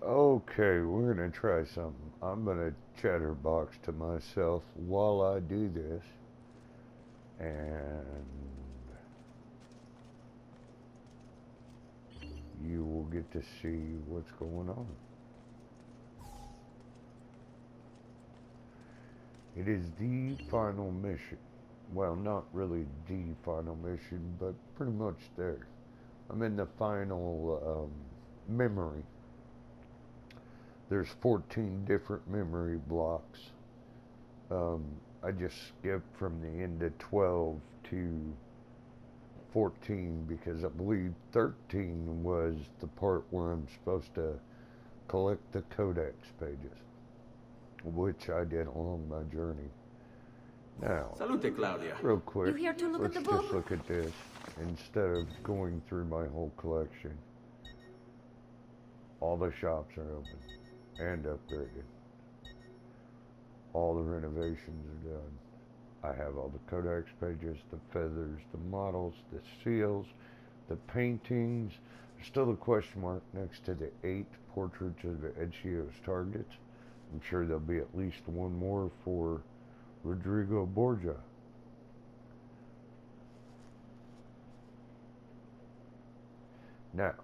Okay, we're gonna try something. I'm gonna chatterbox to myself while I do this, and you will get to see what's going on. It is the final mission. Well, not really the final mission, but pretty much there. I'm in the final memory. There's 14 different memory blocks. Um, I just skipped from the end of 12 to 14 because I believe 13 was the part where I'm supposed to collect the codex pages, which I did along my journey. Now, Salute, Claudia. real quick, You here to look at let's the just book? look at this instead of going through my whole collection. All the shops are open and upgraded. All the renovations are done. I have all the codex pages, the feathers, the models, the seals, the paintings. There's still a question mark next to the 8 portraits of Ezio's targets. I'm sure there'll be at least one more for Rodrigo Borgia. Now,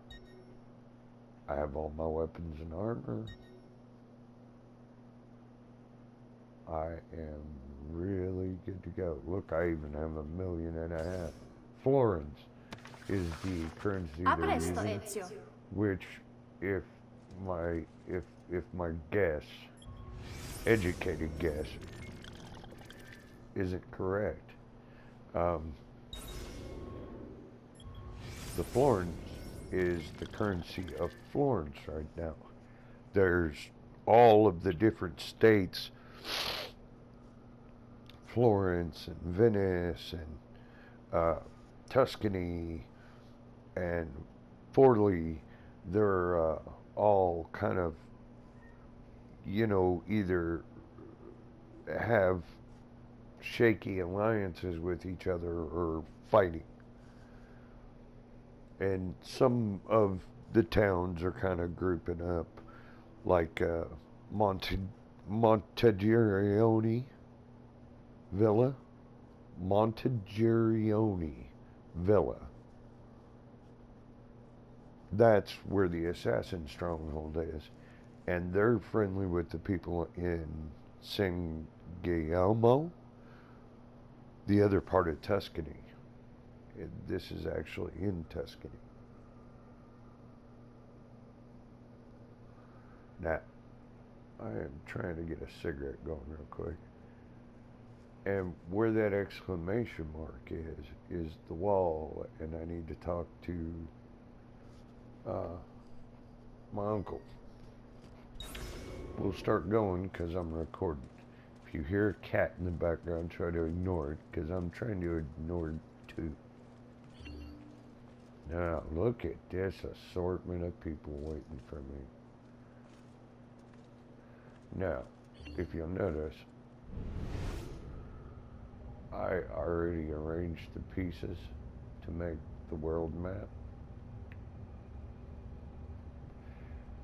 I have all my weapons and armor. I am really good to go. Look, I even have 1.5 million. Florins is the currency A they're presto, using, Ezio. which, if my if my guess, educated guess, isn't correct, um, the florins is the currency of Florence right now. There's all of the different states, Florence and Venice and Tuscany and Forli. They're all kind of, either have shaky alliances with each other or fighting. And some of the towns are kind of grouping up, like Montegerioni Villa. Montegerioni Villa. That's where the assassin stronghold is. And they're friendly with the people in San Guillermo, the other part of Tuscany. This is actually in Tuscany. Now, I am trying to get a cigarette going real quick. And where that exclamation mark is the wall, and I need to talk to my uncle. We'll start going because I'm recording. If you hear a cat in the background, try to ignore it because I'm trying to ignore it too. Now, look at this assortment of people waiting for me. Now, if you'll notice, I already arranged the pieces to make the world map.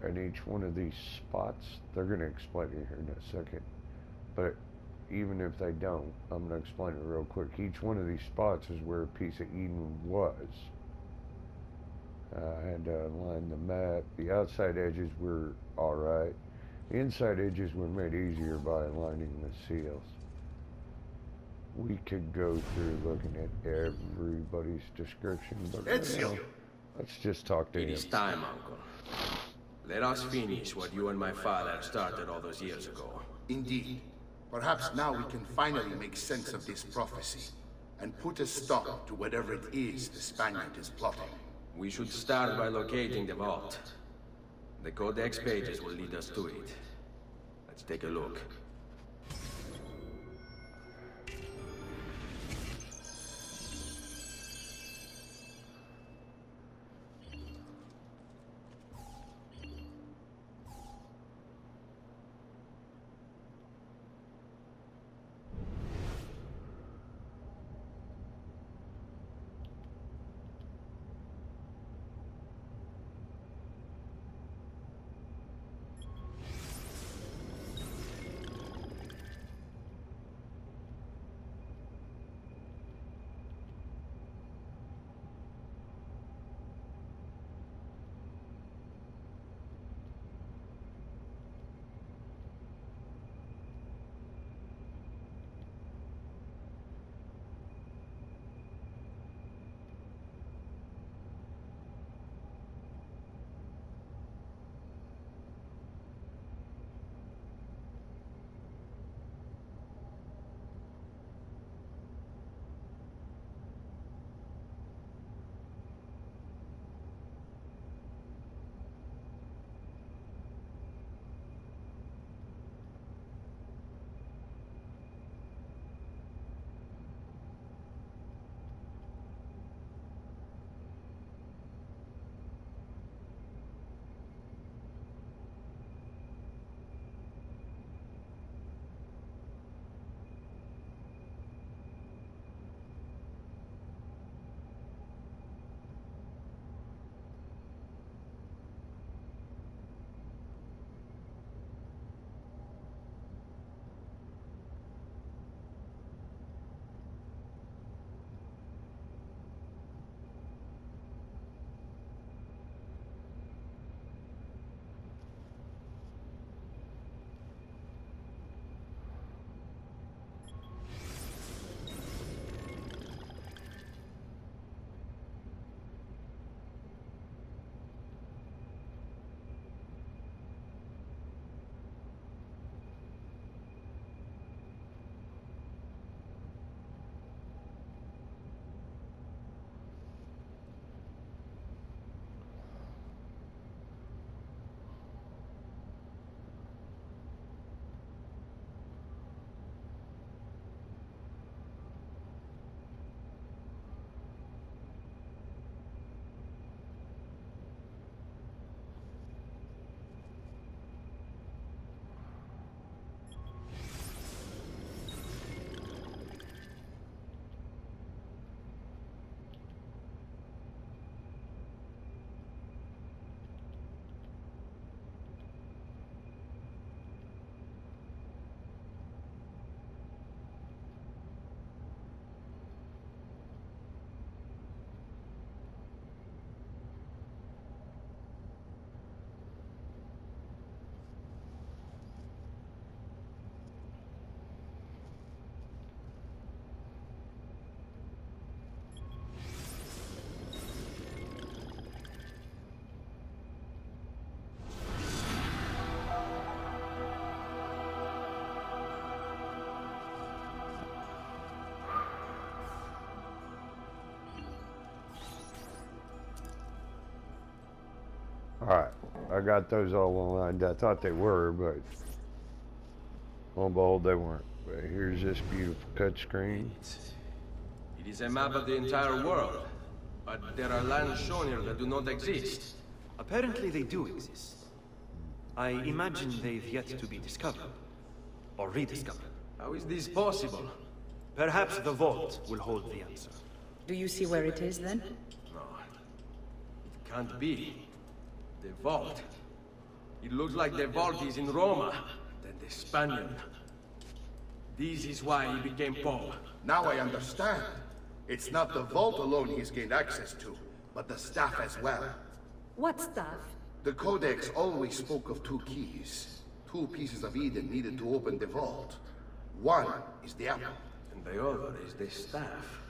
And each one of these spots, they're going to explain it here in a second. But even if they don't, I'm going to explain it real quick. Each one of these spots is where a piece of Eden was. I had to align the map. The outside edges were alright. The inside edges were made easier by aligning the seals. We could go through looking at everybody's description, but right now, let's just talk to him. It is time, Uncle. Let us finish what you and my father started all those years ago. Indeed. Perhaps now we can finally make sense of this prophecy and put a stop to whatever it is the Spaniard is plotting. We should start by locating the vault. The codex pages will lead us to it. Let's take a look. Alright, I got those all aligned. I thought they were, but lo and behold, they weren't. But here's this beautiful cut screen. It is a map of the entire world, but there are lands shown here that do not exist. Apparently they do exist. I imagine they've yet to be discovered. Or rediscovered. How is this possible? Perhaps the vault will hold the answer. Do you see where it is, then? No, it can't be. The vault. It looks like the vault is in Roma, then the Spaniard. This is why he became Pope. Now I understand. It's not the vault alone he's gained access to, but the staff as well. What stuff? The Codex always spoke of two keys. Two pieces of Eden needed to open the vault. One is the apple. And the other is the staff.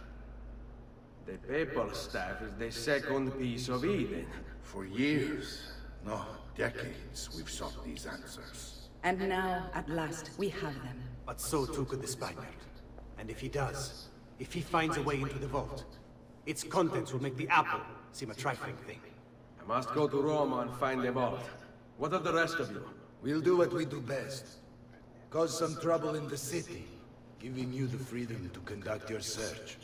The papal staff is the second piece of Eden. For years, no, decades, we've sought these answers. And now, at last, we have them. But so too could the Spaniard. And if he does, if he finds a way into the vault, its contents will make the apple seem a trifling thing. I must go to Roma and find the vault. What of the rest of you? We'll do what we do best. Cause some trouble in the city, giving you the freedom to conduct your search.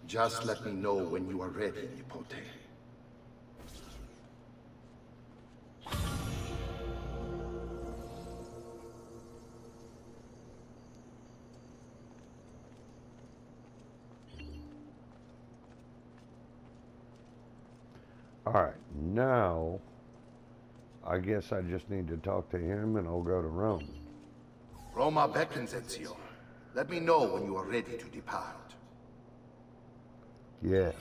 Just let me know when you are ready, Nipote. Alright, now I guess I just need to talk to him and I'll go to Rome. Roma beckons, Ezio. Let me know when you are ready to depart. Yes.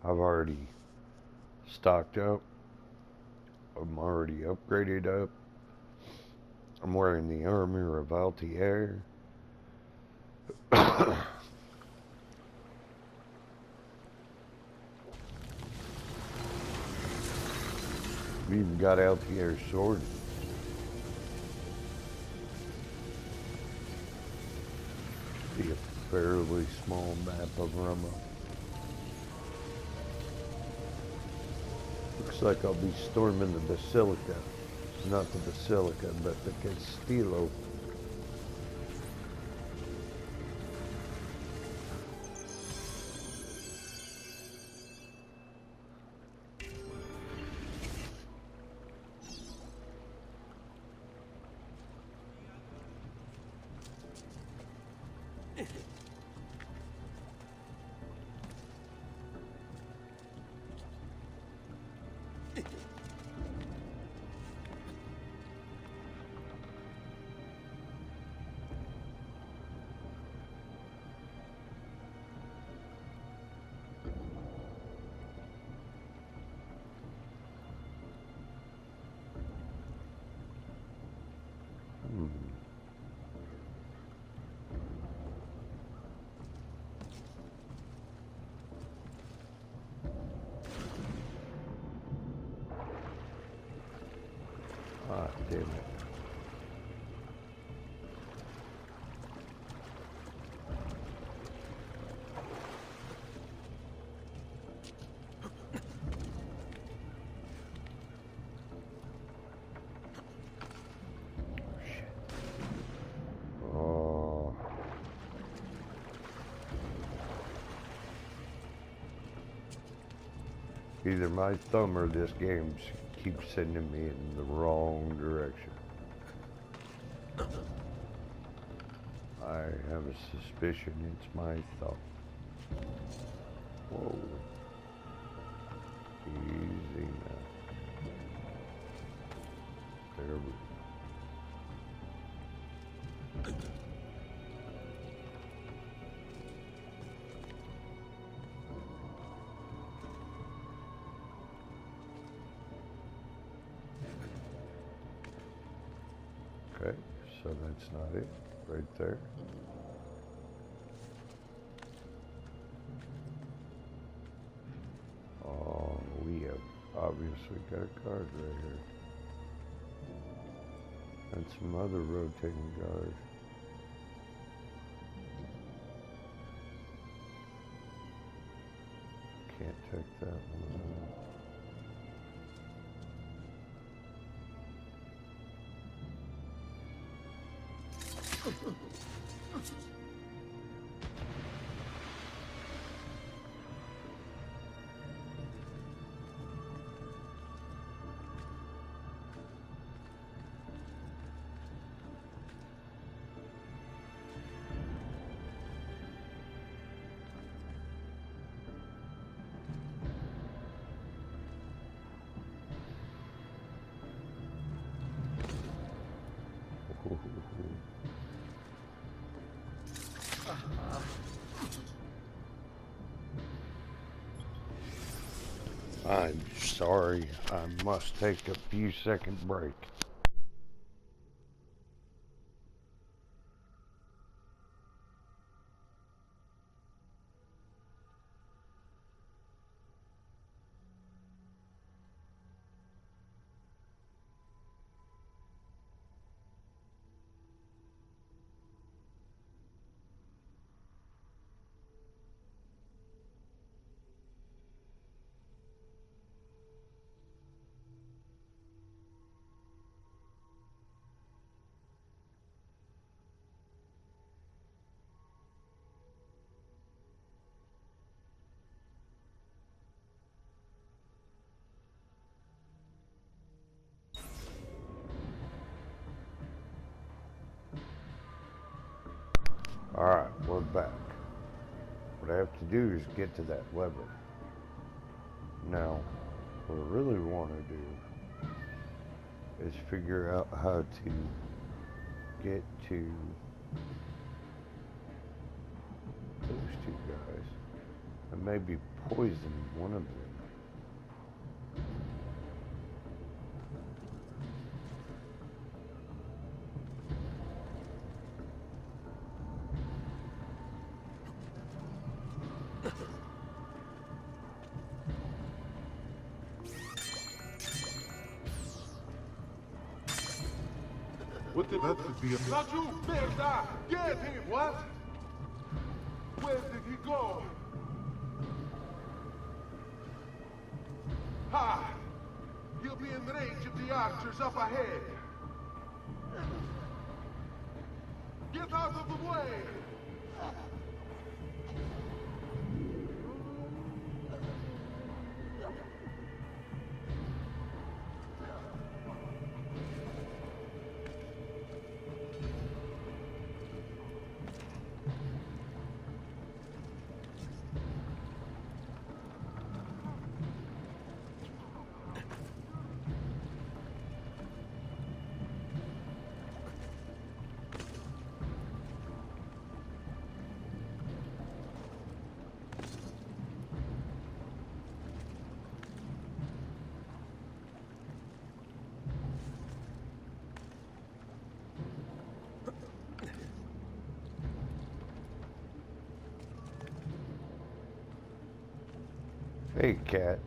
I've already stocked up. I'm already upgraded up. I'm wearing the armor of Altair. We even got Altair's sword. Be a fairly small map of Roma. Looks like I'll be storming the Basilica. Not the Basilica, but the Castillo. Ah, damn it. Oh. Either my thumb or this game keeps sending me in the wrong direction. I have a suspicion it's my thumb. Whoa. Easy now. There we go. Okay, so that's not it, right there. Oh, we have obviously got a guard right here. And some other rotating guards. check that one out. I'm sorry, I must take a few second break. Alright, we're back. What I have to do is get to that lever. Now, what I really want to do is figure out how to get to those two guys and maybe poison one of them. What the that could be a not you, Berta! Get him, what? Where did he go? Ha! He'll be in range of the archers up ahead. Get out of the way! Hey, cat.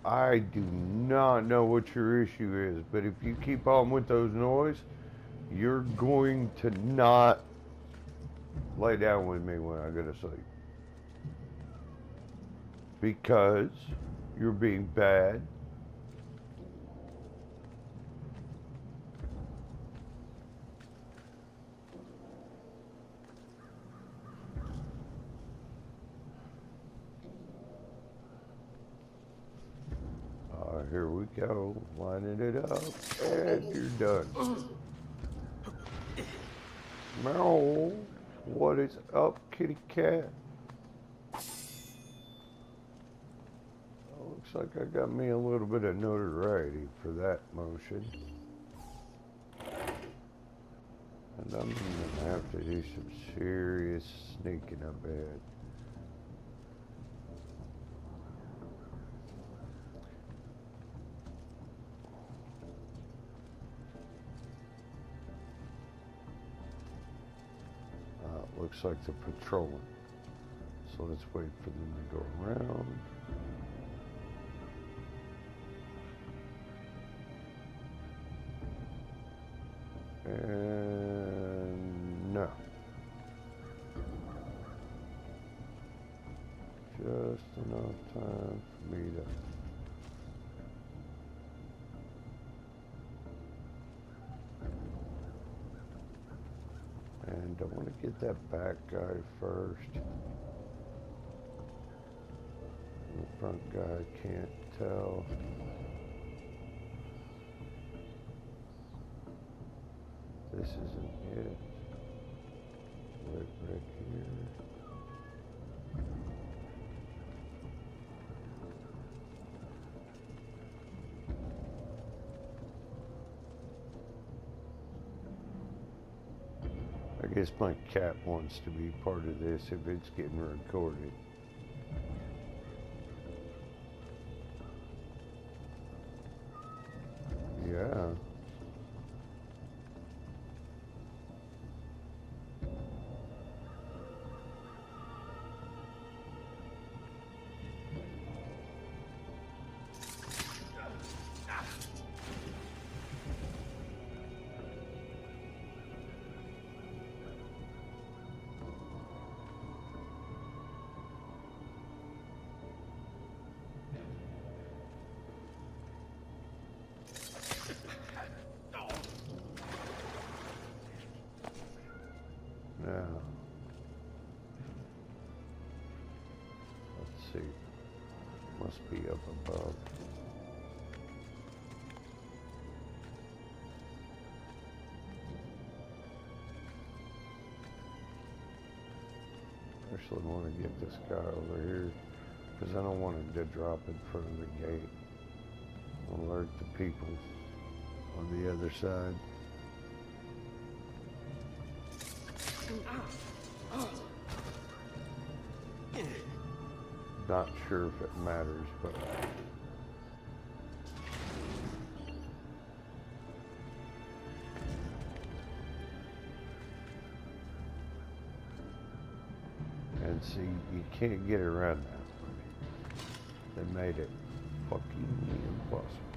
I do not know what your issue is, but if you keep on with those noise, you're going to not lay down with me when I go to sleep. Because you're being bad. Here we go, lining it up, and you're done. Meow. What is up, kitty cat? Looks like I got me a little bit of notoriety for that motion. And I'm gonna have to do some serious sneaking, I bet. Looks like they're patrolling. So let's wait for them to go around. And no. just enough time for me to... And I want to get that back guy first. The front guy can't tell. This isn't it. Right here. I guess my cat wants to be part of this if it's getting recorded. Yeah. Now, let's see. Must be up above. Actually want to get this guy over here because I don't want him to drop in front of the gate. Alert the people on the other side. Not sure if it matters, but and see, you can't get around that. They made it fucking impossible.